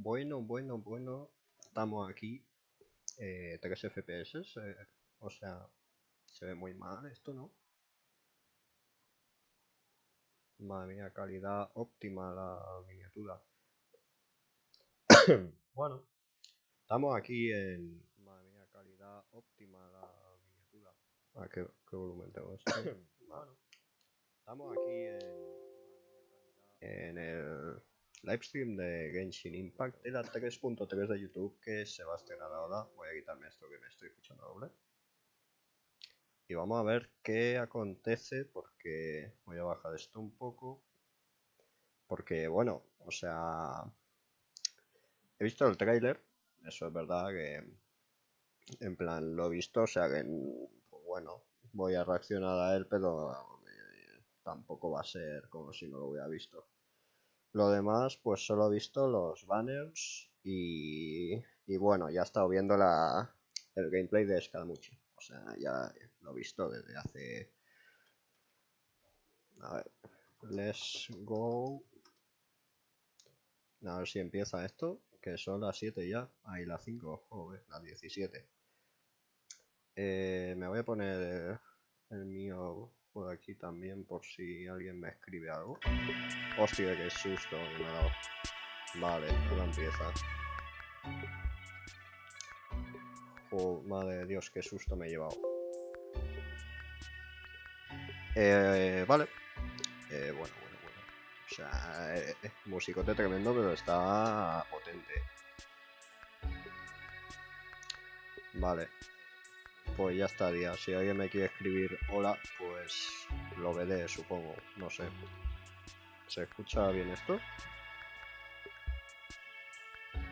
Bueno. Estamos aquí. 3 FPS. O sea, se ve muy mal esto, ¿no? Madre mía, calidad óptima la miniatura. Bueno, estamos aquí en... Madre mía, calidad óptima la miniatura. ¿Qué volumen tengo esto? Bueno, estamos aquí en el livestream de Genshin Impact de la 3.3 de YouTube que se va a estrenar ahora. Voy a quitarme esto que me estoy escuchando doble. Y vamos a ver qué acontece, porque voy a bajar esto un poco. Porque bueno, o sea, he visto el tráiler, eso es verdad que en plan lo he visto, o sea que pues bueno, voy a reaccionar a él, pero tampoco va a ser como si no lo hubiera visto. Lo demás, pues solo he visto los banners y bueno, ya he estado viendo el gameplay de Scaramucci. O sea, ya lo he visto desde hace... A ver, let's go. A ver si empieza esto, que son las 7 ya. Ahí las 5, joder, las 17. Me voy a poner el mío por aquí también por si alguien me escribe algo. Hostia, qué susto que me ha dado. Vale, ahora empieza. Oh, madre de Dios, qué susto me he llevado. Vale. Bueno. O sea, musicote tremendo, pero está potente. Vale. Pues ya estaría. Si alguien me quiere escribir hola, pues lo veré, supongo. No sé. ¿Se escucha bien esto?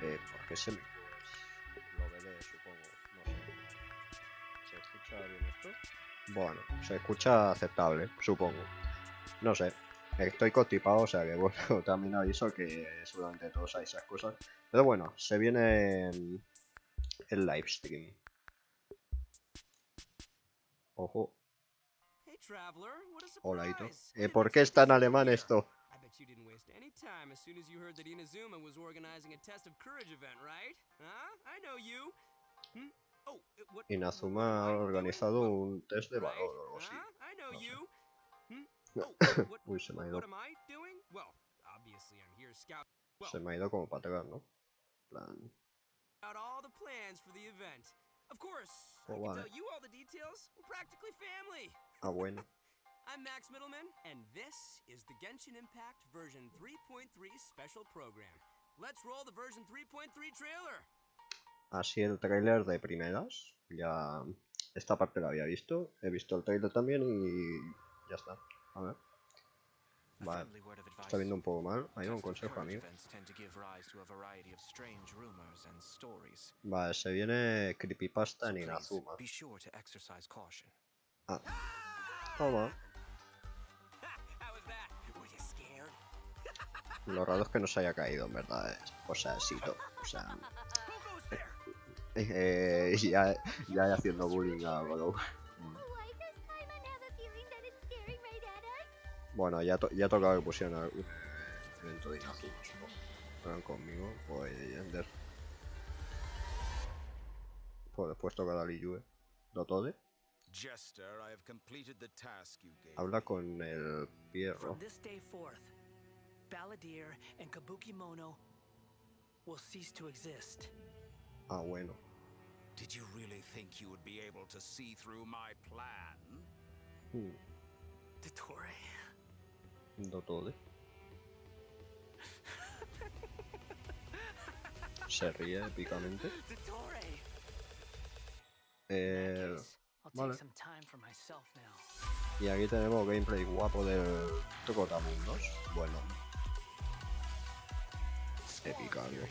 ¿Por qué se me...? Pues lo veré, supongo. No sé. ¿Se escucha bien esto? Bueno, se escucha aceptable, supongo. No sé. Estoy constipado, o sea que bueno, también aviso que seguramente todos hay esas cosas. Pero bueno, se viene el livestream. Ojo. Hola, Ito. ¿Por qué está en alemán esto? Inazuma ha organizado un test de valor o algo así. No sé. Uy, se me ha ido. Se me ha ido como para atrás, ¿no? Plan. Oh, vale. Ah, bueno. I'm Max Middleman, and this is the Genshin Impact version 3.3 special program. Let's roll the version 3.3 trailer. Así el trailer de primeras. Ya esta parte la había visto. He visto el trailer también y ya está. A ver. Vale. Está viendo un poco mal. Hay un consejo, amigo. Vale, se viene creepypasta en Inazuma. Ah. Toma. Lo raro es que no se haya caído, en verdad. O sea, Sito. O sea... ya haciendo bullying a Godot. Bueno, ya ha tocado que pusieron un evento de Inazuma, supongo. Fueron conmigo, pues Ender. Pues después toca la Liyue. ¿Dotode? Habla con el Pierro. Ah, bueno. Did you really think you would be able to see through my plan? Dotode. Se ríe épicamente. Vale. Y aquí tenemos gameplay guapo del Trotamundos. Bueno. Épicario.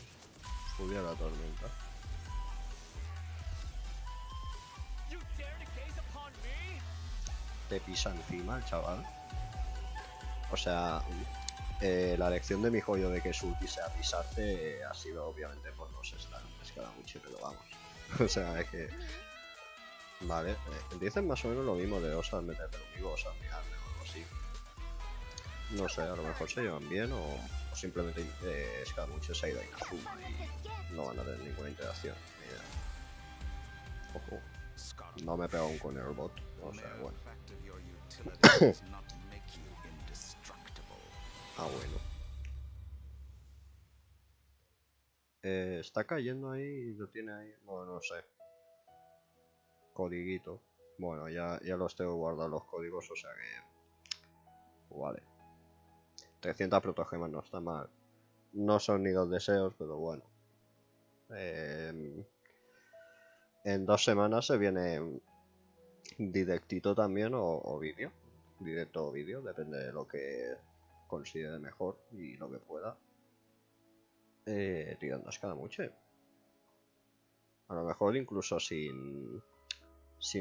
Furia la tormenta. Te pisa encima el chaval. O sea, la elección de mi joyo de que su ulti sea pisarte ha sido obviamente por los Scaramucci, pero vamos. O sea, es que... Vale, dicen más o menos lo mismo de osas meterte conmigo, osas mirarme o algo así. No sé, a lo mejor se llevan bien o simplemente Scaramuche se ha ido a Inazuma y no van a tener ninguna interacción. Ni idea. Ojo, no me he pegado un con el bot, o sea, bueno. Ah, bueno. Está cayendo ahí y lo tiene ahí. Bueno, no sé. Codiguito. Bueno, ya los tengo guardados los códigos, o sea que... Vale. 300 protogemas no está mal. No son ni los deseos, pero bueno. En 2 semanas se viene directito también o vídeo. Directo o vídeo, depende de lo que considere mejor y lo que pueda. Tirando a Scaramuche. A lo mejor incluso sin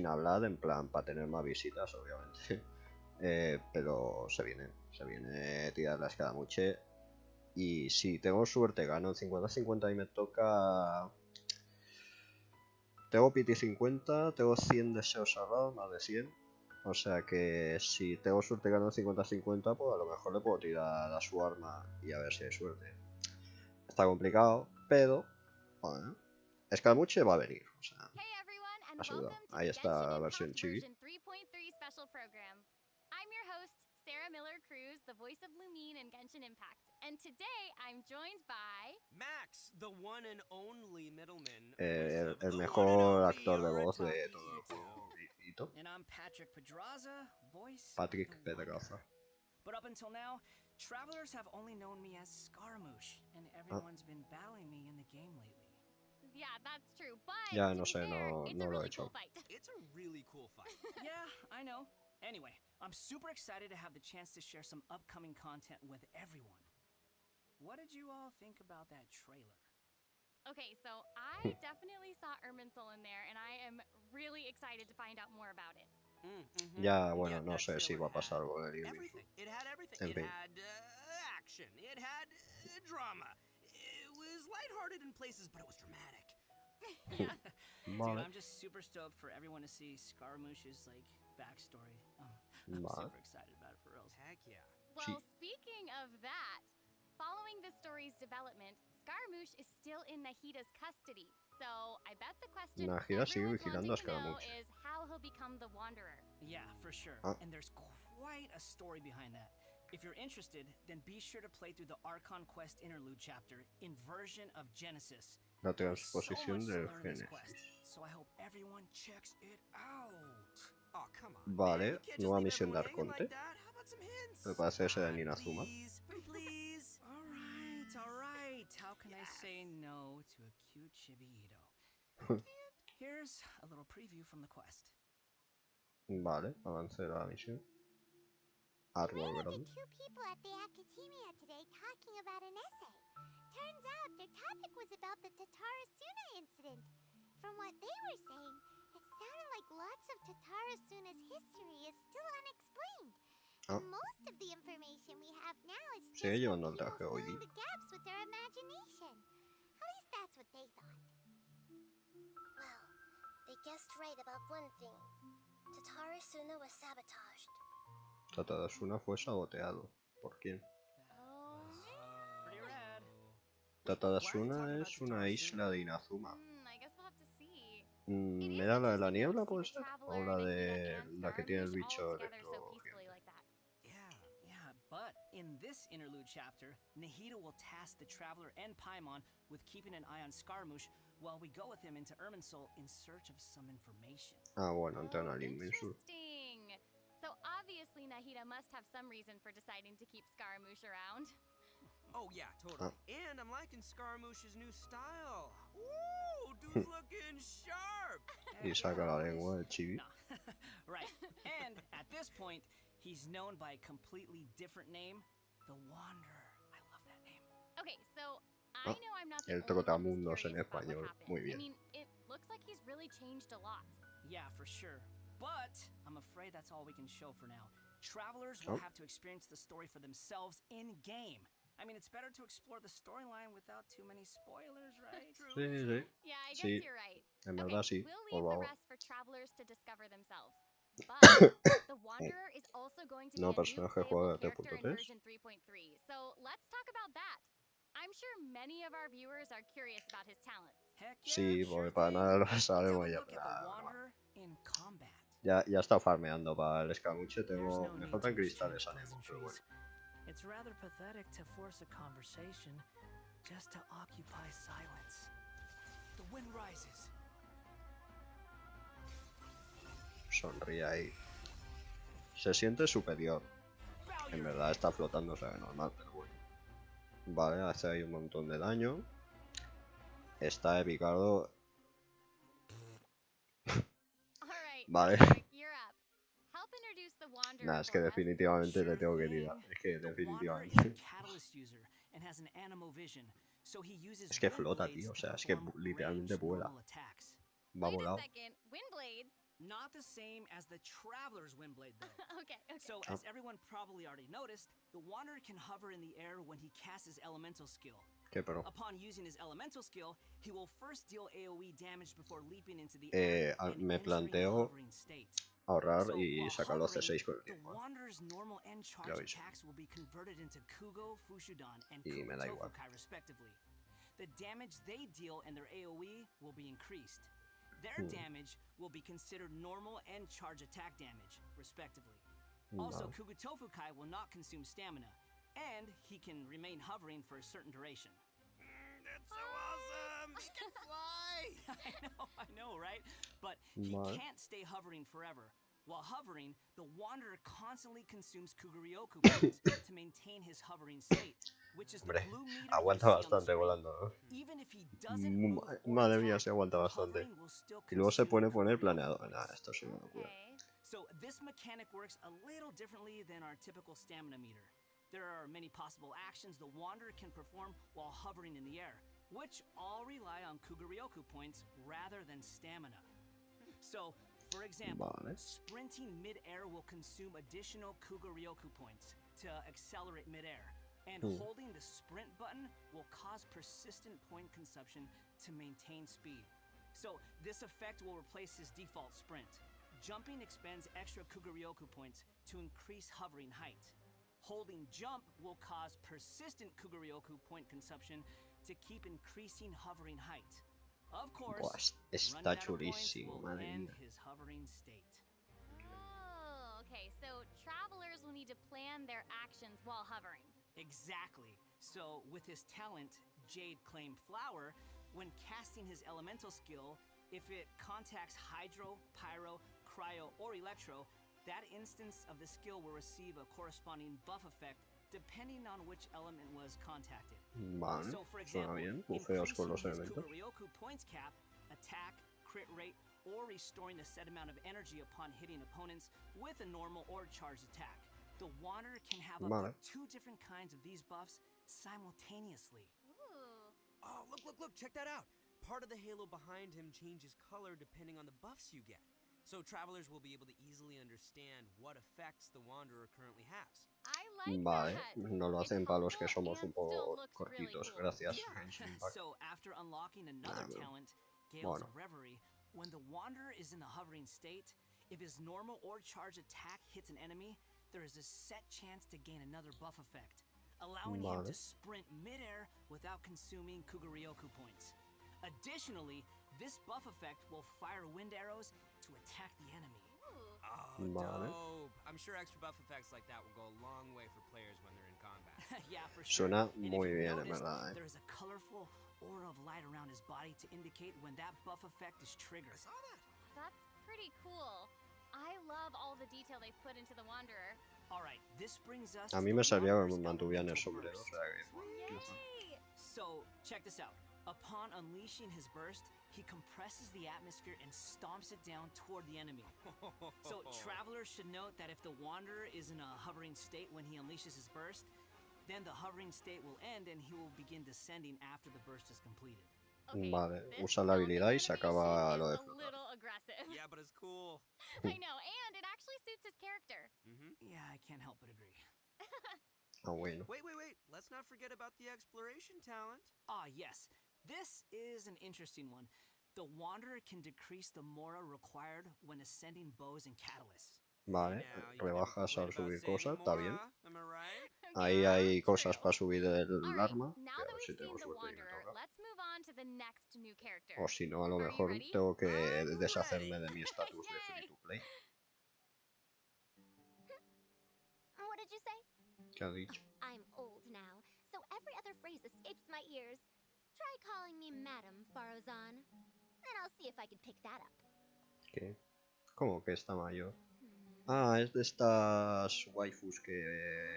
hablar, en plan, para tener más visitas, obviamente. Pero se viene tirar la Scaramuche. Y si tengo suerte, gano en 50-50 y me toca... Tengo piti 50, tengo 100 deseos cerrados, más de 100. O sea que si tengo suerte gano en 50-50, pues a lo mejor le puedo tirar a su arma y a ver si hay suerte. Está complicado, pero... Bueno, Scaramuche va a venir, o sea... Asegurado. Ahí está la versión chibi. I'm your host, Sarah Miller Cruz, the voice of Lumine in Genshin Impact. And today I'm joined by... Max, the one and only middleman. El mejor actor de voz de todo el juego. And I'm Patrick Pedraza, voice Patrick of the Pedraza. But up until now, travelers have only known me as Scaramouche, and everyone's been battling me in the game lately. Yeah, that's true, but Ya to no be sé, fair, no it's a lo he really hecho. cool fight. It's a really cool fight. Yeah, I know. Anyway, I'm super excited to have the chance to share some upcoming content with everyone. What did you all think about that trailer? Okay, so I definitely saw Irminsul in there, and I am really excited to find out more about it. Ya, bueno, no that sé si trailer va a pasar had algo de Irminsul. everything. It had everything. En It fin. had action. It had drama. It was lighthearted in places, but it was dramatic. Yeah. Dude, Vale. I'm just super stoked for everyone to see Scaramouche's, like, backstory. I'm Vale. super excited about it, for reals. Heck yeah. Well, speaking of that, following the story's development, Scaramouche is still in Nahida's custody. So I bet the question Nahida sigue everyone's vigilando a wanting to know Scaramouche. is how he'll become the Wanderer. Yeah, for sure. Ah. And there's quite a story behind that. If you're interested, then be sure to play through the Archon Quest interlude chapter in version of Genesis. La There's so transposición much to del learn in this Génesis. quest, so I hope everyone checks it out. Oh, come on. Vale, man. You can't just nueva leave misión de everyone hanging Arconte. like that. How about some hints? Me parece ese de Come on, Inazuma. Please, please. All right. How can I say no to a cute chibi-ito? Here's a little preview from the quest. Vale, avance de la misión. Árbol grande. Two people at the academia today talking about an essay. Turns out their topic was about the Tatarasuna incident. From what they were saying, it sounded like lots of Tatarasuna's history is still unexplained. Ah. Most of the information we have now is just Sigue from llevando el people traje hoy. filling the gaps with their imagination. At least that's what they thought. Well, they guessed right about one thing. Tatarasuna was sabotaged. Tatarasuna fue saboteado. ¿Por quién? Oh, Pretty rad. Tatarasuna es una isla de Inazuma. I guess we'll have to see. ¿Era la de la niebla, puede ser? ¿O la de la que tiene el bicho electro? Yeah, but in this interlude chapter, Nahida will task the Traveler and Paimon with keeping an eye on Scaramouche while we go with him into Irminsul in search of some information. Ah, bueno, entran al Inminsul. Interesting. So obviously Nahida must have some reason for deciding to keep Scaramouche around. Oh, yeah, totally. And I'm liking Scaramouche's new style. Ooh, dude's looking sharp. Y saca la lengua del chibi. No. Right. And at this point, he's known by a completely different name, the Wanderer. I love that name. Okay, so I know I'm not the El only one who's trotamundos en curious about what español. happened. Muy I bien. mean, it looks like he's really changed a lot. Yeah, for sure. But I'm afraid that's all we can show for now. Travelers will have to experience the story for themselves in-game. I mean, it's better to explore the storyline without too many spoilers, right? Sí, sí, sí. Yeah, I guess Sí, you're right. en verdad sí. We'll Por leave the favor. rest for travelers to discover themselves. But the Wanderer is also going to be No a new personaje playable juega character in 3.3. version 3.3. So let's talk about that. I'm sure many of our viewers are curious about his talents. Heck yeah, Sí, sure porque para thing. nada lo Let's have a sabemos ya. look at the Wanderer in combat. Ya está farmeando para el escamuche. There's no Me need faltan to cristales exchange ánimo, pero bueno. pleasantries. It's rather pathetic to force a conversation just to occupy silence. The wind rises. Sonríe ahí. Se siente superior. En verdad está flotando, o sea, normal, pero bueno. Vale, hace ahí un montón de daño. Está epicado. Vale. Nah, es que definitivamente le tengo que tirar. Es que definitivamente. Es que flota, tío. O sea, es que literalmente vuela. Va volado. Not the same as the Traveler's Windblade, though. Okay. So, as everyone probably already noticed, the Wanderer can hover in the air when he casts his elemental skill. ¿Qué pro? Upon using his elemental skill, he will first deal AoE damage before leaping into the air and Me entering the planteo hovering state. ahorrar So, y while sacarlo hovering, C6 con el the tiempo. Wanderer's normal and charge Ya veis. attacks will be converted into Kugo, Fushudan, and Y me da igual. Kugo respectively. The damage they deal and their AoE will be increased. Their damage will be considered normal and charge attack damage, respectively. Also, Kugutofukai will not consume stamina, and he can remain hovering for a certain duration. That's so awesome! He can fly! I know, right? But he can't stay hovering forever. While hovering, the Wanderer constantly consumes Kuguryoku points to maintain his hovering state, which is the blue meter Aguanta bastante volando, ¿no? Even if he doesn't move or Madre mía, attack, se aguanta bastante. hovering will still Y luego se consume pone poner Kuguryoku planeador. points. Nah, esto sí una locura. So this mechanic works a little differently than our typical stamina meter. There are many possible actions the Wanderer can perform while hovering in the air, which all rely on Kuguryoku points rather than stamina. So, for example, sprinting mid-air will consume additional Kuguryoku points to accelerate mid-air, and holding the sprint button will cause persistent point consumption to maintain speed. So, this effect will replace his default sprint. Jumping expends extra Kuguryoku points to increase hovering height. Holding jump will cause persistent Kuguryoku point consumption to keep increasing hovering height. Of course, Está chulísimo, will madre end mía. his hovering state. Oh, okay. So travelers will need to plan their actions while hovering. Exactly. So, with his talent, Jade Claim Flower, when casting his elemental skill, if it contacts Hydro, Pyro, Cryo, or Electro, that instance of the skill will receive a corresponding buff effect depending on which element was contacted. Vale, So, for suena example, bien. Bufeos con increasing los his elementos. Kuguryoku points cap, attack, crit rate, or restoring a set amount of energy upon hitting opponents with a normal or charged attack. The Wanderer can have up to 2 different kinds of these buffs simultaneously. Ooh. Oh, look, check that out. Part of the halo behind him changes color depending on the buffs you get. So travelers will be able to easily understand what effects the Wanderer currently has. I like Vale, that. no lo hacen para los que somos un poco Still looks cortitos. really cool. Gracias, Yeah. Genshin Impact. So after unlocking another talent, Gales of Reverie, when the Wanderer is in the hovering state, if his normal or charged attack hits an enemy, there is a set chance to gain another buff effect, allowing him to sprint mid-air without consuming Kuguryoku points. Additionally, this buff effect will fire wind arrows to attack the enemy. Oh, dope. I'm sure extra buff effects like that will go a long way for players when they're in combat. Yeah, for sure. Suena And if muy you bien, en noticed, verdad. there is a colorful aura of light around his body to indicate when that buff effect is triggered. I saw that. That's pretty cool. I love all the detail they've put into the Wanderer. Alright, this brings us A to mí the me salía que Wanderer's me mantuviera en el elemental sombrero. O burst. sea que, bueno, Yay! So, check this out. Upon unleashing his burst, he compresses the atmosphere and stomps it down toward the enemy. So, travelers should note that if the Wanderer is in a hovering state when he unleashes his burst, then the hovering state will end and he will begin descending after the burst is completed. Okay, Vale, this usa la habilidad y se stomping acaba animation lo de is a flotar. little aggressive. Yeah, but it's cool. I know, and it actually suits his character. Yeah, I can't help but agree. Ah, bueno. Wait. Let's not forget about the exploration talent. Ah, yes. This is an interesting one. The Wanderer can decrease the mora required when ascending bows and catalysts. Vale, Now, you can never rebajas al complain about subir saving cosas, está bien. Mora, am I right? Ahí Yeah, hay cosas true. para subir el Alright, arma, now que a that ver si we've tengo seen the suerte y me Wanderer, toca. let's move on to the next new character. O si no, a lo Are you mejor ready? tengo que I'm deshacerme ready. de mi estatus de free Yay! to play. What did you say? ¿Qué has dicho? I'm old now, so every other phrase escapes my ears. Try calling me Madam Farozan, and I'll see if I can pick that up. ¿Qué? ¿Cómo que está mayor? Ah, es de estas waifus que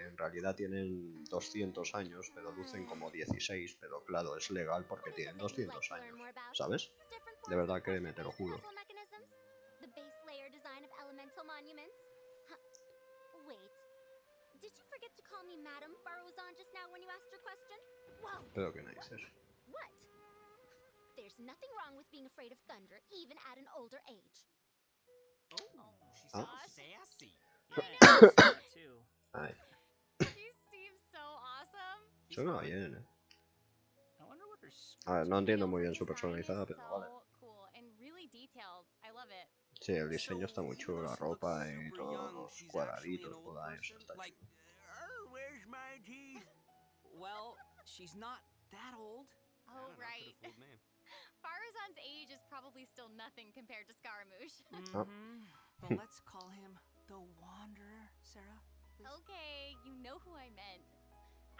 en realidad tienen 200 años, pero lucen como 16, pero claro, es legal porque What is it tienen that you'd like 200 to learn años, more about? ¿sabes? Different De forms verdad of créeme, te lo quantum juro. puzzle mechanisms? The base layer design of elemental monuments? Huh. Wait. Did you forget to call me Madam Farozan just now when you asked your question? Whoa. Pero que dices. What? There's nothing wrong with being afraid of thunder, even at an older age. Oh, she Huh? sounds sassy. Yeah, I noticed that too. Ay, She seems so awesome. She's suena fine. bien, I wonder what her A ver, skirts no are. entiendo I know, muy her bien su design personalizada, is pero so vale. cool and really detailed. I love it. Sí, el diseño está muy So, chulo, even la though she looks ropa y super todos young, los she's actually an cuadraditos, old toda eso person? está Like, chulo. where's my teeth? Well, she's not that old. I Oh, don't know, right. could've fooled me. Faruzan's age is probably still nothing compared to Scaramouche. Mm-hmm. But let's call him the Wanderer, Sarah. Please. Okay, you know who I meant.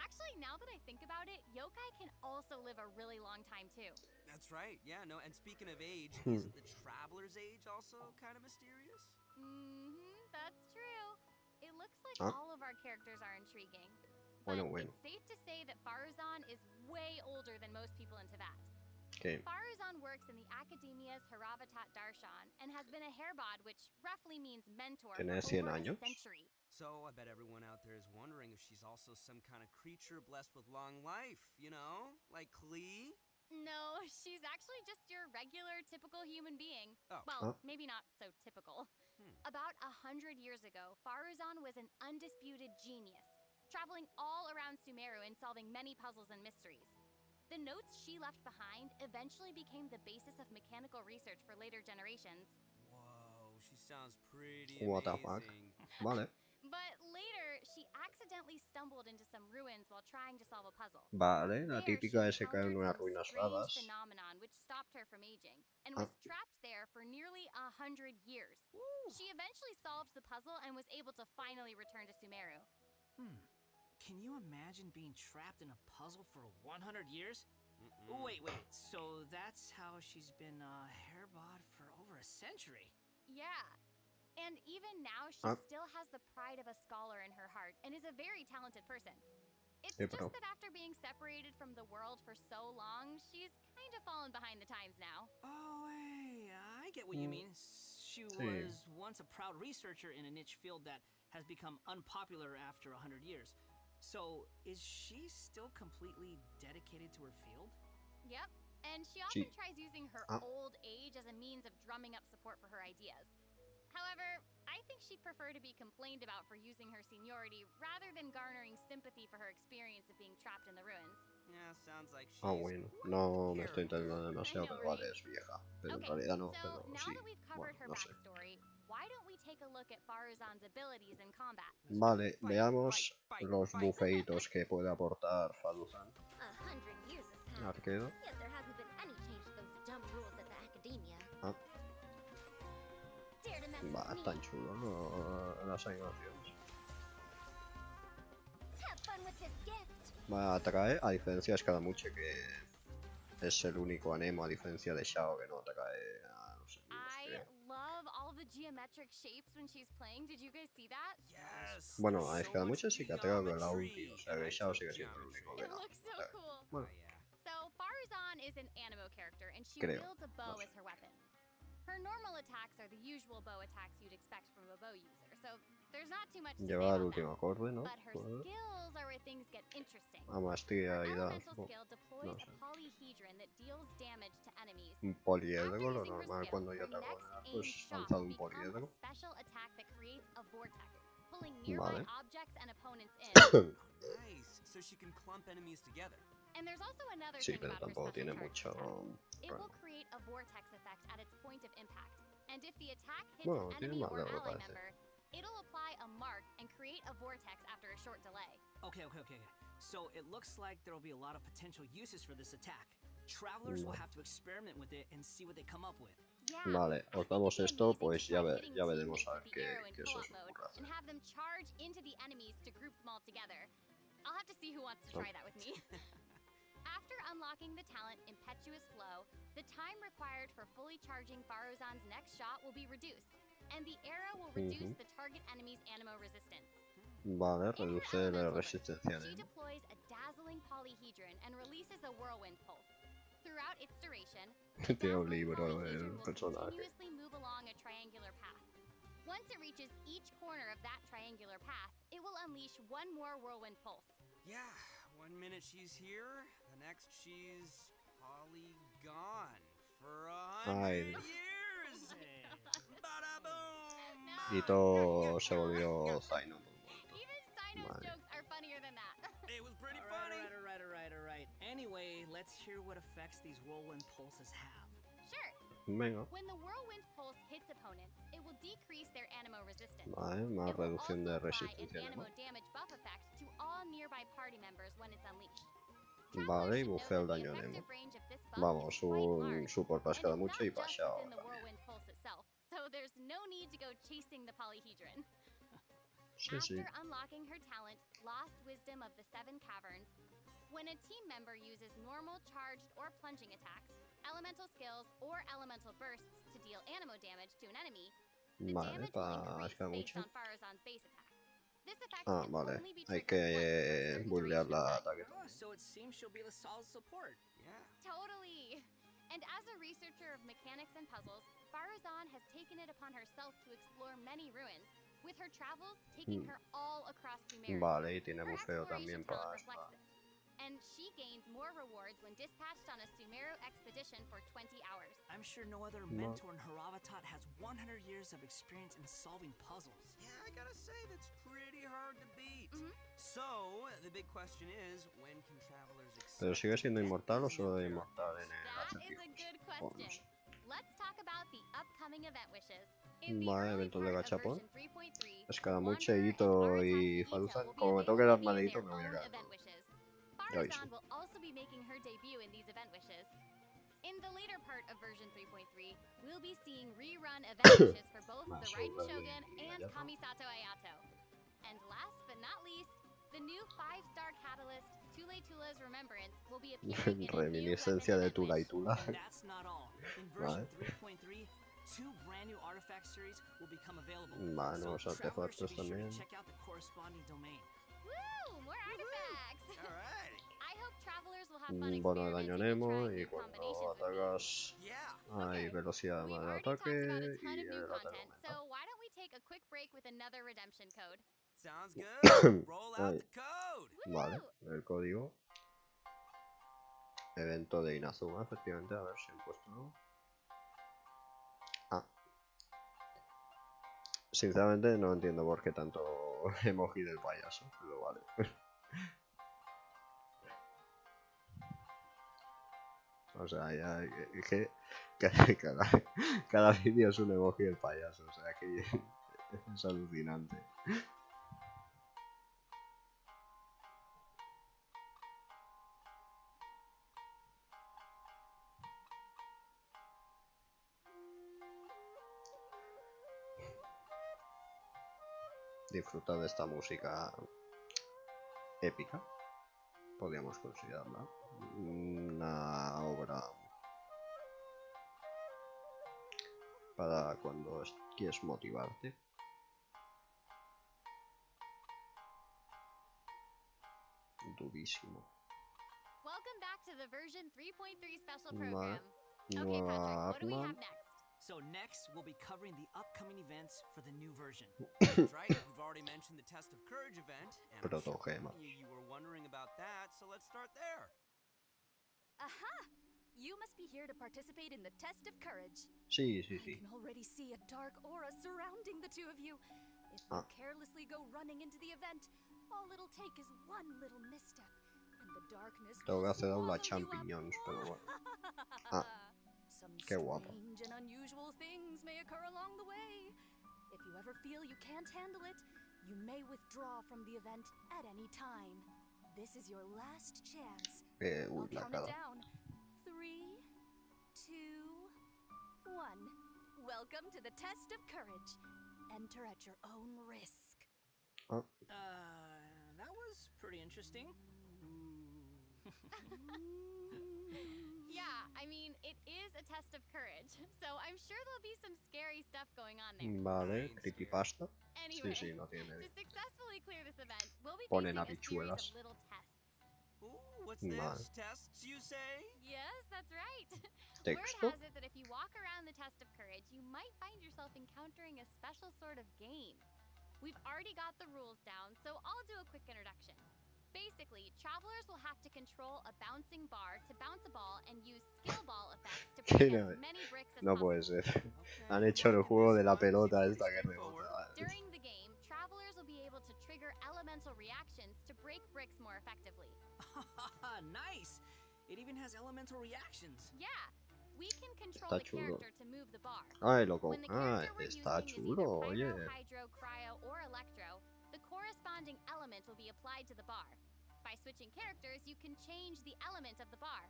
Actually, now that I think about it, yokai can also live a really long time too. That's right, yeah, no, and speaking of age, Hmm. isn't the Traveler's age also kind of mysterious? That's true. It looks like Ah. all of our characters are intriguing. Bueno, But bueno. it's safe to say that Faruzan is way older than most people in Tibet. ¿Qué? Faruzan works in the Academia's Haravatat Darshan and has been a hairbod, which roughly means mentor, for ¿Tiene 100 over años? a century. So, I bet everyone out there is wondering if she's also some kind of creature blessed with long life, you know? Like Klee? No, she's actually just your regular, typical human being. Oh. Well, maybe not so typical. Hmm. About 100 years ago, Faruzan was an undisputed genius, traveling all around Sumeru and solving many puzzles and mysteries. The notes she left behind eventually became the basis of mechanical research for later generations. Whoa, she sounds pretty What the fuck? amazing. Vale. But later, she accidentally stumbled into some ruins while trying to solve a puzzle. Vale, la There, she típica es que cae en encountered unas some ruinas strange raras. phenomenon which stopped her from aging, and Ah. was trapped there for nearly 100 years. Woo. She eventually solved the puzzle and was able to finally return to Sumeru. Can you imagine being trapped in a puzzle for 100 years? Mm-mm. Wait. So that's how she's been hairbod for over a century. Yeah. And even now, she Ah. still has the pride of a scholar in her heart and is a very talented person. It's Sí, just pero- that after being separated from the world for so long, she's kind of fallen behind the times now. Oh, hey, I get what you mean. She Sí. was once a proud researcher in a niche field that has become unpopular after 100 years. So, is she still completely dedicated to her field? Yep. And she often Sí. tries using her Ah. old age as a means of drumming up support for her ideas. However, I think she'd prefer to be complained about for using her seniority rather than garnering sympathy for her experience of being trapped in the ruins. Yeah, sounds like she's Ah, bueno. quite No the me estoy character. entendiendo demasiado, I know, pero vale, right? es vieja. Pero en Okay, realidad no, so pero now sí. that we've covered Bueno, her no sé. backstory, why don't we take a look at Faruzan's abilities in combat? Vale, Fight, veamos fight, los fight. bufeitos que puede aportar Faruzan. 100 years have passed, Arquero. yet there hasn't been any change to those dumb rules at the academia. Ah. Dare to mess Va, with me? están chulos, ¿no? Las animaciones. Have fun with this gift. Va a atraer, a diferencia de Scaramuche, que es el único anemo, a diferencia de Shao, que no atrae a los enemigos, I creo. love all the geometric shapes when she's playing. Did you guys see that? Yes. Bueno, there's a so Scaramuche much sí que atrae con la geometry, ulti, o sea and que I Shao took sigue siendo el geometry. único que It no. looks so atrae. cool. Bueno, Oh, yeah. So, Faruzan is an animo character, and she Creo. wields a bow No sé. as her weapon. Her normal attacks are the usual bow attacks you'd expect from a bow user, so there's not too much to say lleva el about último that. acorde, ¿no? But her Pues, skills are where things get interesting. a maestría Her y da. elemental skill deploys no a sé. polyhedron that deals damage to enemies. Un After poliedro, lo using her normal skill, cuando yo her te next hago aimed pues shot lanzado will un become a poliedro. special attack that creates a vortex, pulling nearby Vale. objects and opponents in. Nice. So she can clump enemies together. And there's also another Sí, thing pero about her tampoco special tiene charge mucho attack. It will rango. create a vortex effect at its point of impact. And if the attack hits Bueno, an tiene enemy más or de lo que ally parece. member, it'll apply a mark and create a vortex after a short delay. Okay. So it looks like there will be a lot of potential uses for this attack. Travelers will have to experiment with it and see what they come up with. Yeah, Vale, I os think damos it'd be esto, amazing pues to ya, try hitting ya veremos teammates a with ver the arrow in qué se co-op os mode ocurre hacer. and have them charge into the enemies to group them all together. I'll have to see who wants to try that with me. After unlocking the talent Impetuous Flow, the time required for fully charging Faruzan's next shot will be reduced, and the arrow will reduce the target enemy's animo resistance. Vale, In her reduce la elemental burst, resistencia she de... deploys a dazzling polyhedron and releases a whirlwind pulse. Throughout its duration, the Tiene un dazzling libro polyhedron el will personaje. continuously move along a triangular path. Once it reaches each corner of that triangular path, it will unleash one more whirlwind pulse. Yeah, 1 minute she's here, the next she's polygon for 100 years. Bada boom. Y todo se volvió Zaino. Even Sino's jokes are funnier than that. It was pretty funny. All right. Anyway, let's hear what effects these whirlwind pulses have. Sure. Venga. When the whirlwind pulse hits opponents, it will decrease their animo resistance. Vale, más It will reducción also de apply resistencia an de animo damage buff effect to all nearby party members when it's unleashed. Vale, y Travelers should bufeo el note that daño the Nemo. effective range of this buff Vamos, is quite un large, support and pascada it's mucho not y just paseado. within the whirlwind pulse itself, so there's no need to go chasing the polyhedron. Sí, sí. After unlocking her talent, Lost Wisdom of the Seven Caverns, when a team member uses normal, charged, or plunging attacks, elemental skills, or elemental bursts to deal animo damage to an enemy, the Vale, damage will para increase pascar based mucho. on Faruzan's base attack. This effect Ah, can vale. only be Hay triggered once for a que certain bullear duration of la time. ataque. So it seems she'll be a solid support. Yeah. Totally! And as a researcher of mechanics and puzzles, Faruzan has taken it upon herself to explore many ruins, with her travels taking her all across Sumeria. Vale, y tiene Her bufeo exploration también talent para reflects this. And she gains more rewards when dispatched on a Sumeru expedition for 20 hours. I'm sure no other mentor in her avatar has 100 years of experience in solving puzzles. Yeah, I gotta say, that's pretty hard to beat. So, the big question is, when can travelers expect ¿Pero sigue siendo to get inmortal o these solo new de characters? inmortal en el That is a acertijo? good Bueno, question. Let's talk about the upcoming event wishes. Vale, eventos de gachapón. Escaramuche, Wanderer, Ito and y Aratachi Faruzan. Ito will be Como me toque available el via armadito their me voy a own quedar event todo. wishes. Ya veis. Faruzan will also be making her debut in these event wishes. In the later part of version 3.3, we'll be seeing rerun event wishes for both the Raiden Shogun and Kamisato Ayato. And last but not least, the new 5-star catalyst, Tule Tula's Remembrance, will be appearing in a new weapon Reminiscencia de event Tula y wish. Tula. And that's not all. In version 3.3, 2 brand new artifact series will become available. Vale, So nuevos travelers should artefactos be sure también. to check out the corresponding domain. Woo! More artifacts! All right. I hope travelers will have fun Un bono de daño experimenting and Nemo trying y new cuando combinations with me. atacas Yeah. hay Okay, velocidad We've más de already talked ataque about a ton y of new el ataque content, aumenta. so why don't we take a quick break with another redemption code? Sounds good. Roll out Ahí. the code. Vale, el código. Evento de Inazuma, efectivamente, a ver si he puesto algo. Ah. Sinceramente no entiendo por qué tanto emoji del payaso, pero vale. O sea, ya es que cada vídeo es un emoji del payaso, o sea que es alucinante. Disfrutar de esta música épica, podríamos considerarla una obra para cuando quieres motivarte. Durísimo. Welcome back to the version 3.3 special Vale. program. Okay, Nueva Patrick, what do we arma. have next? So next, we'll be covering the upcoming events for the new version. That's right. We've already mentioned the Test of Courage event, and I'm sure Protogema. you were wondering about that, so let's start there. Aha! You must be here to participate in the Test of Courage. Sí, sí, I sí. can already see a dark aura surrounding the two of you. If you carelessly go running into the event, all it'll take is one little misstep, and the darkness Tengo will que hacer aula swallow you up. champiñones, pero bueno. Ah, Some qué guapo. strange and unusual things may occur along the way. If you ever feel you can't handle it, you may withdraw from the event at any time. This is your last chance. I'll Uy, la count it cara. down. 3, 2, 1. Welcome to the test of courage. Enter at your own risk. Ah, That was pretty interesting. Yeah, I mean, it is a test of courage, so I'm sure there'll be some scary stuff going on there. vale, creepypasta. Anyway, Sí, no tiene. to successfully clear this event, we'll be Ponen facing a series habichuelas. of little tests. Ooh, what's Vale. this? Tests, you say? Yes, that's right. Word Texto. has it that if you walk around the test of courage, you might find yourself encountering a special sort of game. We've already got the rules down, so I'll do a quick introduction. Basically, travelers will have to control a bouncing bar to bounce a ball and use skill ball effects to break as many bricks as No possible. puede ser. Okay, Han hecho el liking juego this de la one. Seems pelota pretty esta que straightforward. rebota. During the game, travelers will be able to trigger elemental reactions to break bricks more effectively. Nice! It even has elemental reactions. Yeah, we can control Está the chulo. character to move the bar. Ay, loco. When the Ah, character we're está using is chulo, either oye. pyro, hydro, cryo, or electro, the corresponding element will be applied to the bar. By switching characters, you can change the element of the bar.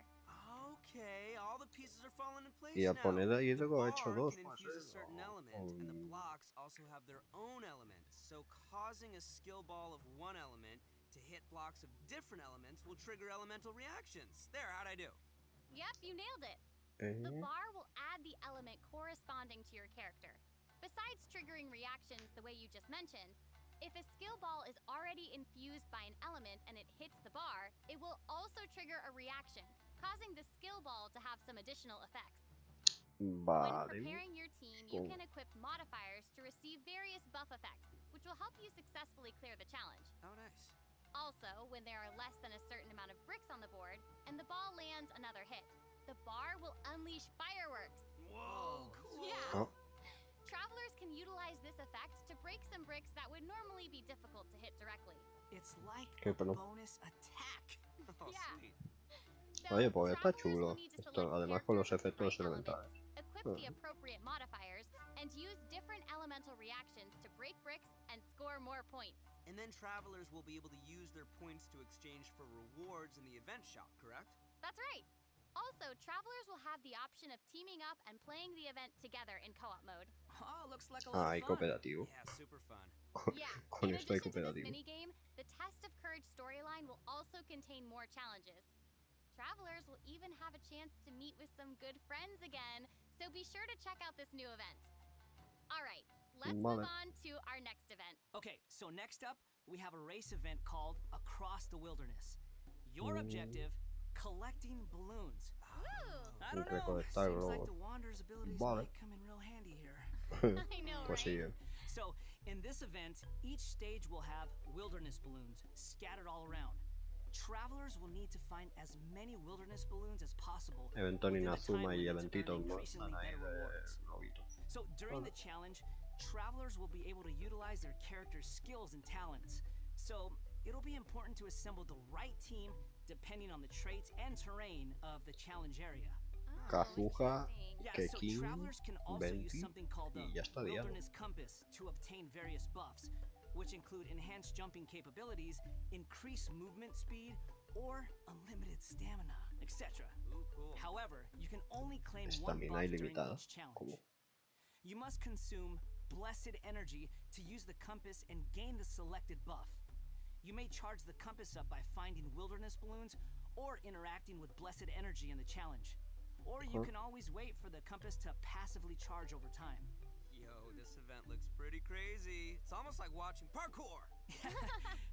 Okay, all the pieces are falling in place Y al now. poner ahí The luego he bar hecho dos can más. infuse a certain element, and the blocks also have their own elements. So causing a skill ball of one element to hit blocks of different elements will trigger elemental reactions. There, how'd I do? Yep, you nailed it. The bar will add the element corresponding to your character. Besides triggering reactions the way you just mentioned, if a skill ball is already infused by an element and it hits the bar, it will also trigger a reaction, causing the skill ball to have some additional effects. When Vale. preparing your team, you can equip modifiers to receive various buff effects, which will help you successfully clear the challenge. Oh, nice. Also, when there are less than a certain amount of bricks on the board, and the ball lands another hit, the bar will unleash fireworks. Whoa, cool. Yeah. Oh. Travelers can utilize this effect to break some bricks that would normally be difficult to hit directly. It's like Qué a pelo. bonus attack. Oh, Yeah. sweet. So, Oye, pues está travelers chulo. will need to Esto, select además con los characters with efectos the right elementales. elements, equip the appropriate modifiers, and use different elemental reactions to break bricks and score more points. And then travelers will be able to use their points to exchange for rewards in the event shop, correct? That's right. Also, travelers will have the option of teaming up and playing the event together in co-op mode. Oh, looks like a lot Ah, y of fun. cooperativo. Yeah, super fun. Yeah, Con in esto hay addition to this cooperativo. minigame, the Test of Courage storyline will also contain more challenges. Travelers will even have a chance to meet with some good friends again, so be sure to check out this new event. Alright, let's move on to our next event. Okay, so next up, we have a race event called Across the Wilderness. Your objective, collecting balloons. Woo! I don't know, Recolectar seems like globos. the Wanderer's abilities Vale. might come in real handy here. I know, Pues right? sí. So, in this event, each stage will have wilderness balloons scattered all around. Travelers will need to find as many wilderness balloons as possible. Evento within the Inazuma time y limit to eventitos earn más increasingly van ahí better de rewards. globitos. So during Vale. the challenge, travelers will be able to utilize their character's skills and talents. So it'll be important to assemble the right team depending on the traits and terrain of the challenge area. Oh, Kazuha, interesting. Yeah, so Kekin, travelers can also use Venti, something called the y ya estaría, ¿no? Wilderness Compass to obtain various buffs, which include enhanced jumping capabilities, increased movement speed, or unlimited stamina, etc. Ooh, cool. However, you can only claim one Estamina buff during ilimitada. each challenge. ¿Cómo? You must consume blessed energy to use the compass and gain the selected buff. You may charge the compass up by finding wilderness balloons or interacting with blessed energy in the challenge. Or you can always wait for the compass to passively charge over time. Yo, this event looks pretty crazy. It's almost like watching parkour.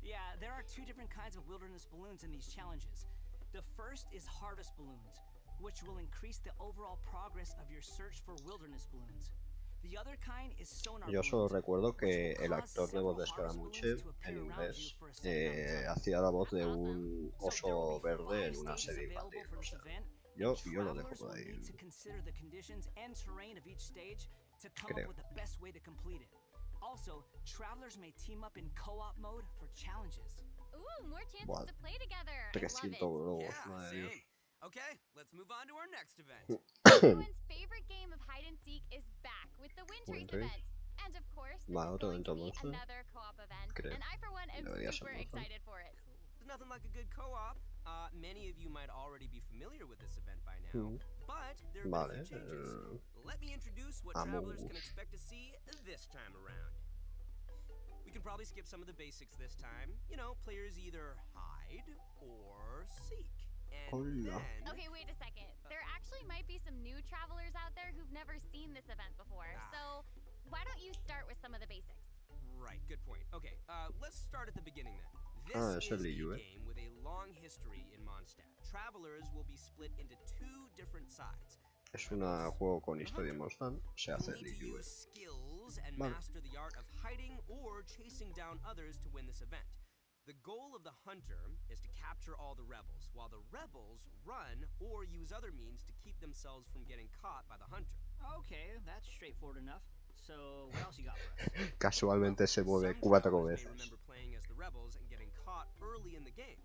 Yeah, there are two different kinds of wilderness balloons in these challenges. The first is harvest balloons, which will increase the overall progress of your search for wilderness balloons. The other kind is sonar Yo solo balloons, recuerdo which que will el cause actor de several voz de harvest Escaramuche balloons to en appear around you inglés for a set amount of time. hacía la voz de That's un So there will oso be verde 5 en una stages serie available infantil. for O this sea, event, yo and lo dejo travelers por will ahí. need to consider the conditions and terrain of each stage to come Creo. up with the best way to complete it. Also, travelers may team up in co-op mode for challenges. Ooh, more chances Buah, to play together. I love 300 it. globos, Yeah, madre de Dios. same. Okay, let's move on to our next event. Everyone's favorite game of hide and seek is back with the Wind Trace Wind Trace. event. And of course, this Vale, is otro going to evento be monster. another co-op event. Creo. And I, for one, am Debería ser super monster. excited for it. There's nothing like a good co-op. Many of you might already be familiar with this event by now, but there have Vale. been a few changes. Let me introduce what travelers can expect to see this time around. We can probably skip some of the basics this time. You know, players either hide or seek. And then... Okay, wait a second. There actually might be some new travelers out there who've never seen this event before. So why don't you start with some of the basics? Right, good point. Okay, let's start at the beginning then. This is a game with a long history in Mondstadt. Travelers will be split into two different sides. Es un juego con historia en Mondstadt. Se hace en You'll need to use skills and master the art of hiding or chasing down others to win this event. The goal of the hunter is to capture all the rebels, while the rebels run or use other means to keep themselves from getting caught by the hunter. Okay, that's straightforward enough. So, what else you got for us? Casualmente se mueve 4 veces. Remember playing as the rebels and getting caught early in the game.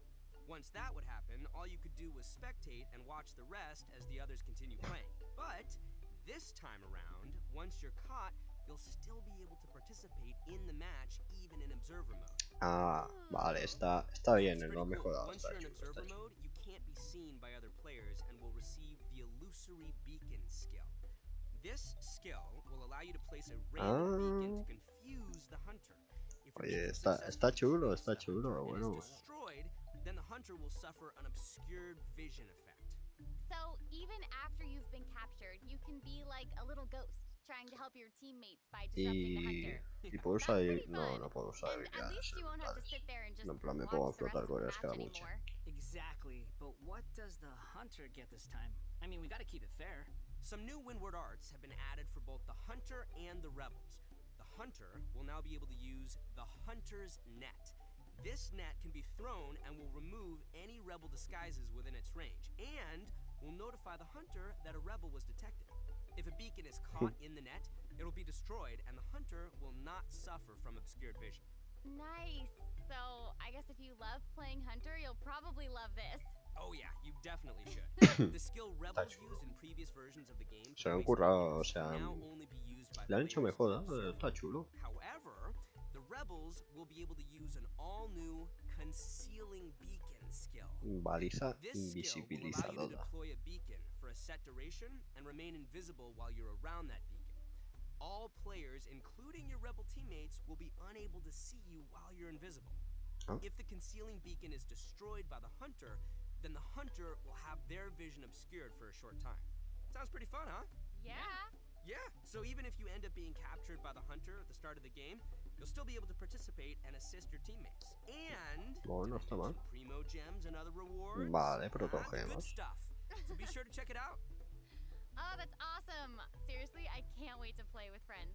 Once that would happen, all you could do was spectate and watch the rest as the others continue playing. But this time around, once you're caught, you'll still be able to participate in the match even in observer mode. Ah, vale, está bien, no ha mejorado. Once you're in observer mode, you can't be seen by other players and will receive the illusory beacon skill. This skill will allow you to place a random beacon to confuse the hunter. Oye, está chulo, bueno. Destroyed, then the hunter will suffer an obscured vision effect. So even after you've been captured, you can be like a little ghost, trying to help your teammates by disrupting the hunter. Y puedo usar... No puedo usar habilidades elementales. No, en plan me pongo a flotar con el escaramuche. Exactly, but what does the hunter get this time? I mean, we gotta keep it fair. Some new windward arts have been added for both the hunter and the rebels. The hunter will now be able to use the hunter's net. This net can be thrown and will remove any rebel disguises within its range, and will notify the hunter that a rebel was detected. If a beacon is caught in the net, it will be destroyed and the hunter will not suffer from obscured vision. Nice. So I guess if you love playing hunter, you'll probably love this. Oh yeah, you definitely should. The skill rebels used in previous versions of the game se lo han currado, o sea, now only be used by le han hecho mejor, está chulo. However, the rebels will be able to use an all-new concealing beacon skill. Baliza This skill will allow you to invisibilizadora. deploy a beacon for a set duration and remain invisible while you're around that beacon. All players, including your rebel teammates, will be unable to see you while you're invisible. If the concealing beacon is destroyed by the hunter, then the hunter will have their vision obscured for a short time. Sounds pretty fun, huh? Yeah. Yeah, so even if you end up being captured by the hunter at the start of the game, you'll still be able to participate and assist your teammates. And Bueno, está mal. primo gems and other rewards. Vale, Good protogemas. stuff. So be sure to check it out. Oh, that's awesome. Seriously, I can't wait to play with friends.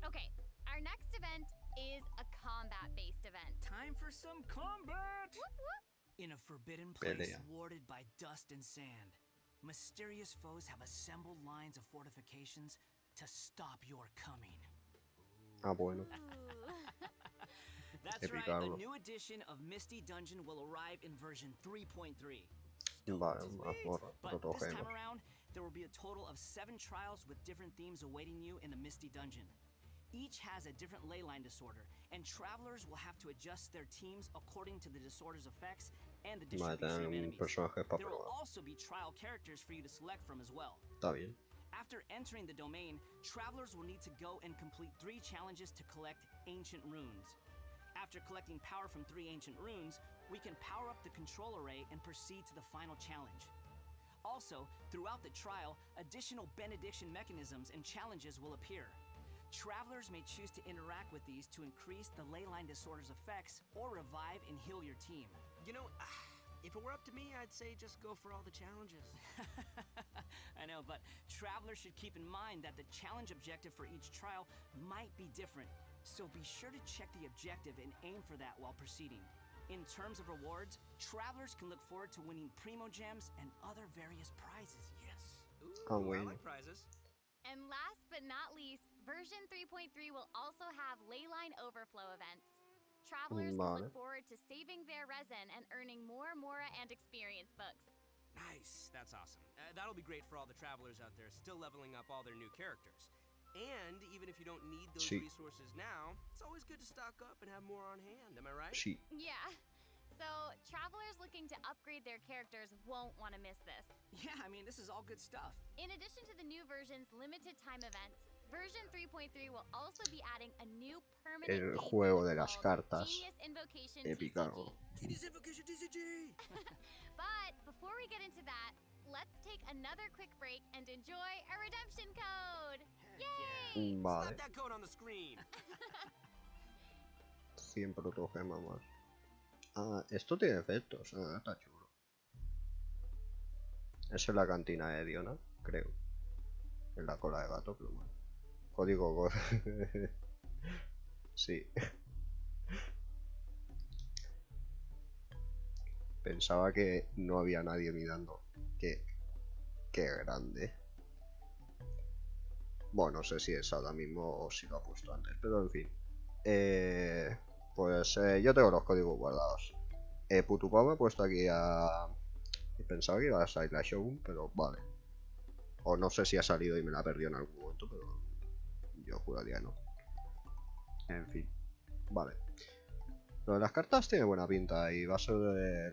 Okay, our next event is a combat-based event. Time for some combat! Whoop, whoop. In a forbidden place Pelea. warded by dust and sand, mysterious foes have assembled lines of fortifications to stop your coming. Ah, bueno. That's right, a new edition of Misty Dungeon will arrive in version 3.3. Vale, mazmorra, But this time protogemas. around, there will be a total of 7 trials with different themes awaiting you in the Misty Dungeon. Each has a different leyline disorder, and travelers will have to adjust their teams according to the disorder's effects and the Vale, distribution of tener un enemies. personaje para There will probar. also be trial characters for you to select from as well. Está bien. After entering the domain, travelers will need to go and complete 3 challenges to collect ancient runes. After collecting power from 3 ancient runes, we can power up the control array and proceed to the final challenge. Also, throughout the trial, additional benediction mechanisms and challenges will appear. Travelers may choose to interact with these to increase the leyline disorder's effects or revive and heal your team. You know, if it were up to me, I'd say just go for all the challenges. I know, but travelers should keep in mind that the challenge objective for each trial might be different, so be sure to check the objective and aim for that while proceeding. In terms of rewards, travelers can look forward to winning primo gems and other various prizes. Yes. Ooh, I bueno. like prizes. And last but not least, version 3.3 will also have leyline overflow events. Travelers can Vale. look forward to saving their resin and earning more Mora and experience books. Nice, that's awesome. That'll be great for all the travelers out there still leveling up all their new characters. And even if you don't need those Sí. resources now, it's always good to stock up and have more on hand, am I right? Sí. Yeah. So, travelers looking to upgrade their characters won't want to miss this. Yeah, I mean, this is all good stuff. In addition to the new version's limited time events, version 3.3 will also be adding a new permanent El game juego mode de las called cartas. Genius Invocation Épico. TCG. Genius Invocation TCG! But before we get into that, let's take another quick break and enjoy a redemption code. Yay! Vale. Slap that code on the screen. 100 protogemas más. Ah, esto tiene efectos. Ah, está chulo. Esa es la cantina de Diona, creo. En la cola de gato, pero bueno. Código. Sí. Pensaba que no había nadie mirando. Qué grande. Bueno, no sé si es ahora mismo o si lo ha puesto antes, pero en fin. Pues yo tengo los códigos guardados. Putupao me he puesto aquí a... Pensaba que iba a salir la Shogun, pero vale. O no sé si ha salido y me la perdió en algún momento, pero yo juraría no. En fin, vale. Lo de las cartas tiene buena pinta y va a ser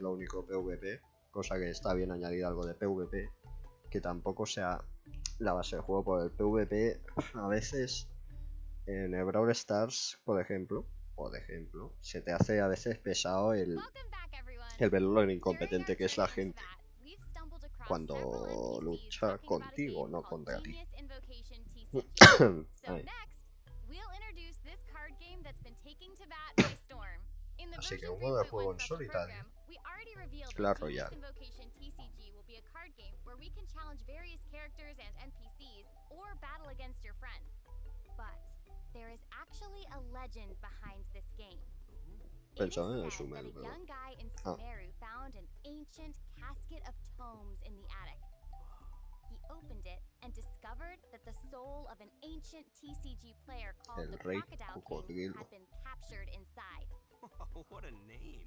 lo único PvP, cosa que está bien añadir algo de PvP, que tampoco sea la base del juego, por el PvP a veces en el Brawl Stars, por ejemplo, se te hace a veces pesado el ver lo incompetente que es la gente cuando lucha contigo, no contra ti. Así que un modo de juego en solitario. Clash Royale. Pensaba en el Sumeru, pero... Opened it and discovered that the soul of an ancient TCG player called the El Rey Crocodile King Cocodrilo. had been captured inside. What a name.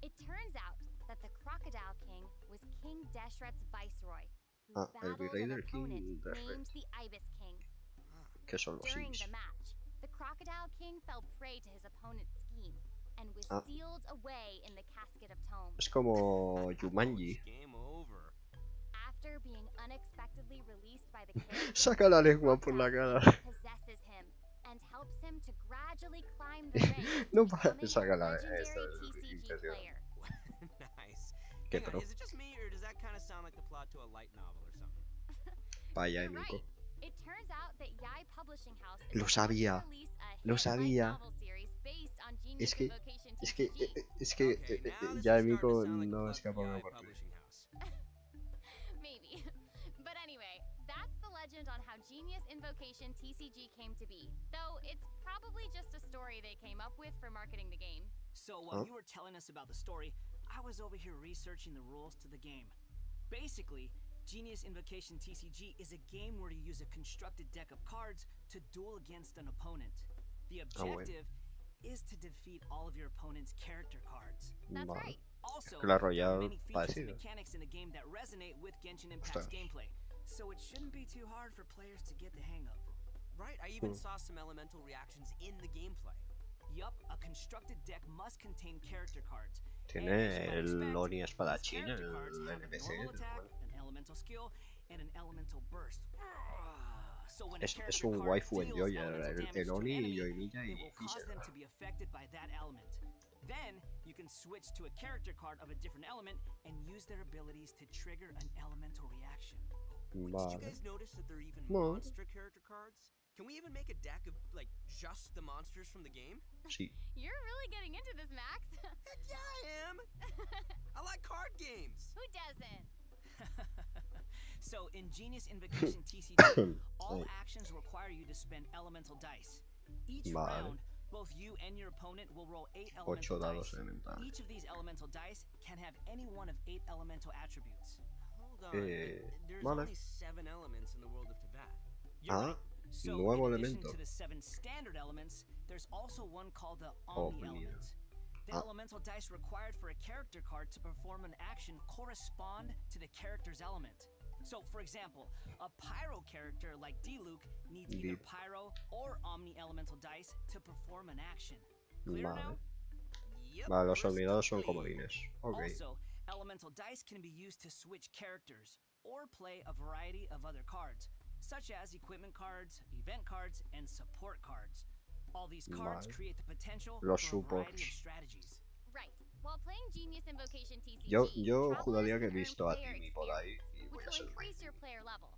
It turns out that the Crocodile King was King Deshret's viceroy, who El battled virrey an del King opponent Deshret. named the Ibis King. Que son los During Sims. the match, the Crocodile King fell prey to his opponent's scheme and was sealed away in the Casket of Tomes. Es como Jumanji. Game over. After being unexpectedly released by the king, Saca la lengua por la cara. possesses him and helps him to gradually climb the ranks, No para becoming saca a la legendary es TCG impresionante. player. Nice. Qué Hang on, pro. is it just me, or does that kind of sound like the plot to a light novel or something? Vaya, You're Nico. right. It turns out that Yai Publishing House is Lo about to sabía. release a Lo hit light sabía. novel series based on Genius Es que, Invocation es que, TCG. es que Okay, now this ya is Nico starting to sound like the no plot escapa to una Yai parte. Publishing House. Maybe. But anyway, that's the legend on how Genius Invocation TCG came to be. Though it's probably just a story they came up with for marketing the game. So while you were telling us about the story, I was over here researching the rules to the game. Basically, Genius Invocation TCG is a game where you use a constructed deck of cards to duel against an opponent. The objective is to defeat all of your opponent's character cards. That's Vale. right. Also, Clash there are Royale many features and parecido. mechanics in the game that resonate with Genshin Impact's Ostras. gameplay, so it shouldn't be too hard for players to get the hang of. Right, I even saw some elemental reactions in the gameplay. Yup, a constructed deck must contain character cards. Tiene el Oni These espadachín, character el cards have a NPC. normal attack, Bueno. an elemental skill, and an elemental burst. So when a Es character un card waifu deals enjoyer, elemental damage el to an Oni, enemy, Yoimiya it y will cause Fisher. them to be affected by that element. Then you can switch to a character card of a different element and use their abilities to trigger an elemental reaction. Wait, did you Vale. guys notice that there are even No. monster character cards? Can we even make a deck of, like, just the monsters from the game? Sí. You're really getting into this, Max. Heck yeah, I am! I like card games! Who doesn't? So in Genius Invocation TCG, all Ay. actions require you to spend elemental dice. Each Vale. round, both you and your opponent will roll 8 8 elemental dados dice. elementales. Each of these elemental dice can have any one of 8 elemental attributes. Hold on, Eh, there's vale. only 7 elements in the world of Teyvat. You're Ah. right. So, Nuevo in addition elemento. to the 7 standard elements, there's also one called the Omni. Omni element. The elemental dice required for a character card to perform an action correspond to the character's element. So, for example, a Pyro character like D-Luke needs either Pyro or Omni elemental dice to perform an action. Clear now? Yep. Vale, los olvidados son crystal clear. comodines. Ok. Also, elemental dice can be used to switch characters or play a variety of other cards, such as equipment cards, event cards, and support cards. All these cards Vale. create the potential Los for a variety of supports. strategies. Right. While playing Genius Invocation TCG, Yo travelers juraría que he can earn visto a player Timmy por ahí experience, y voy which a will ser increase your player level.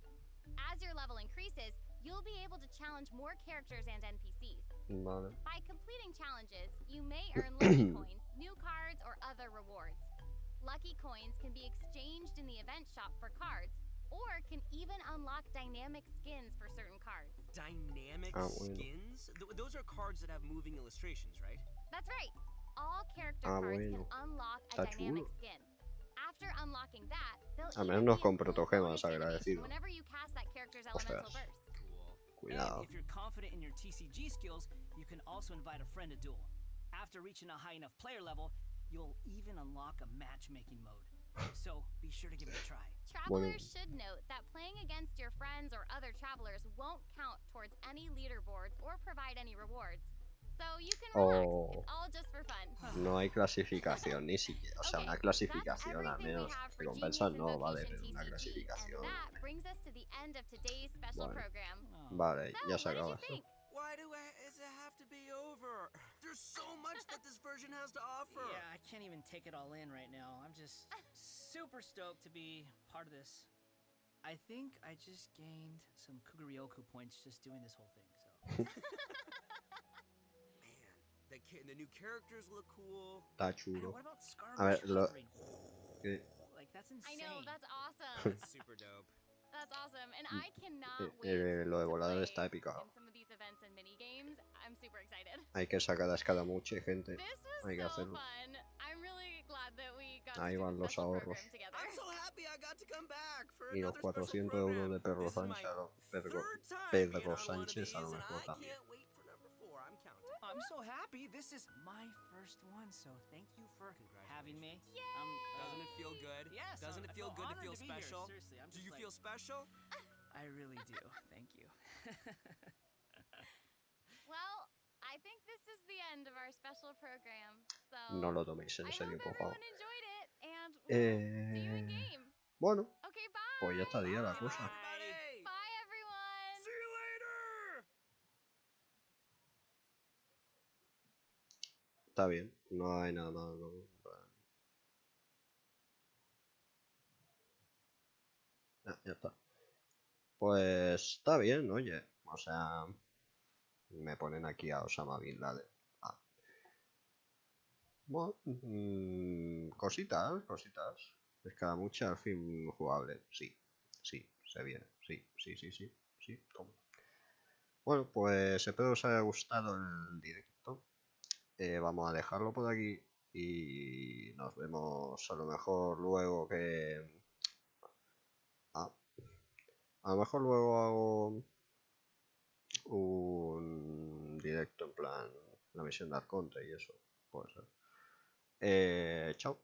As your level increases, you'll be able to challenge more characters and NPCs. Vale. By completing challenges, you may earn lucky coins, new cards, or other rewards. Lucky coins can be exchanged in the event shop for cards, or can even unlock dynamic skins for certain cards. Dynamic skins? Those are cards that have moving illustrations, right? That's right. All character cards can unlock a Está dynamic chulo. skin. After unlocking that, they'll Al even menos be con included protogemas bonus animation agradecido. whenever you cast that character's elemental Ostras. burst. Cuidado. And if you're confident in your TCG skills, you can also invite a friend to duel. After reaching a high enough player level, you'll even unlock a matchmaking mode. So be sure to give it a try. Travelers should note that playing against your friends or other travelers won't count towards any leaderboards or provide any rewards. So you can relax. It's all just for fun. No hay clasificación ni siquiera. O sea, una clasificación al menos. Recompensas no, vale, pero una clasificación. That brings us to the end of today's special program. Vale, ya se acaba. Why does it have to be over? There's so much that this version has to offer. Yeah, I can't even take it all in right now. I'm just super stoked to be part of this. I think I just gained some Kuguryoku points just doing this whole thing, so. The new characters look cool. Está chulo. What about A ver, like, that's insane. I know, that's awesome. That's super dope. That's awesome, and I cannot wait lo de to volador play está épico. in some of these events and mini games. I'm super excited. Hay que sacar a escaramuche, gente. This was Hay que so hacerlo. fun. I'm really glad that we got Ahí to do van this los special ahorros. program together. I'm so happy I got to come back for Y los another special 400 euros de Pedro program. This is my Sánchez, third time Pedro being on one of Sánchez these, a lo and mejor I también. can't wait for number 4. I'm counting. I'm so happy. This is my first one, so thank you for having me. Doesn't it feel good? Yes. Doesn't it feel good to feel special? Seriously, I'm Do just you like, feel special? I really do. Thank you. Well, I think this is the end of our special program. So No lo toméis en I serio, hope por favor. everyone enjoyed it, and we'll see you in game. Bueno, Okay, bye. pues ya estaría la cosa. Bye, everyone. See you later. Está bien, no hay nada más. ¿No? Ya está. Pues está bien, oye. O sea, me ponen aquí a Osama Bin Laden. Bueno, cositas. Escaramuche al fin jugable. Sí, se viene. Sí. Toma. Bueno, pues espero que os haya gustado el directo. Vamos a dejarlo por aquí y nos vemos a lo mejor luego que... A lo mejor luego hago un directo en plan la misión de Arconte y eso. Puede ser. Chao.